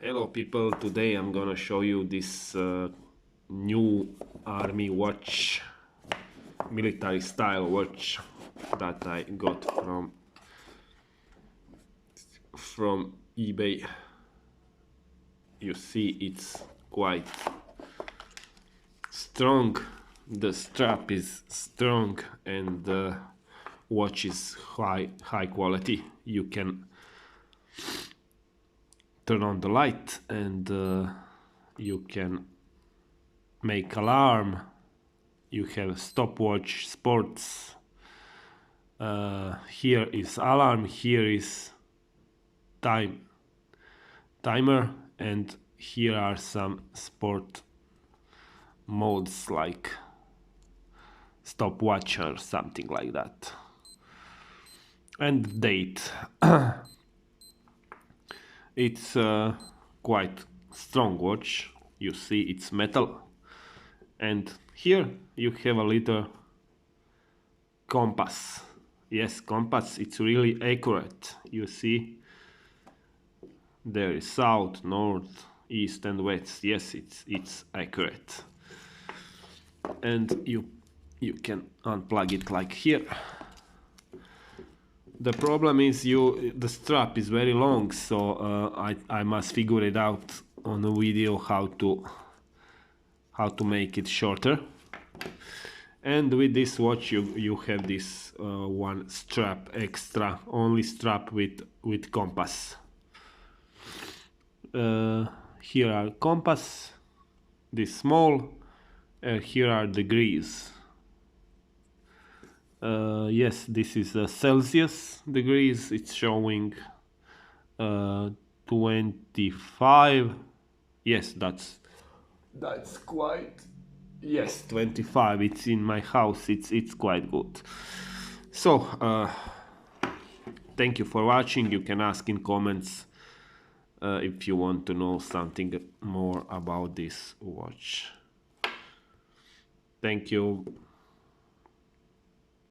Hello people, today I'm gonna show you this new army watch, military style watch that I got from eBay. You see it's quite strong, the strap is strong and the watch is high quality. You can turn on the light and you can make alarm. You have stopwatch, sports. Here is alarm, here is timer, and here are some sport modes like stopwatch or something like that. And date. It's quite strong watch. You see it's metal. And here you have a little compass. Yes, compass, it's really accurate. You see there is south, north, east and west. Yes, it's accurate. And you can unplug it like here. The problem is the strap is very long, so I must figure it out on a video how to make it shorter. And with this watch you have this one strap extra, only strap with compass. Here are compass, this small, here are degrees. Yes, this is Celsius degrees. It's showing 25. Yes, that's quite. Yes, 25. It's in my house. It's quite good. So thank you for watching. You can ask in comments if you want to know something more about this watch. Thank you.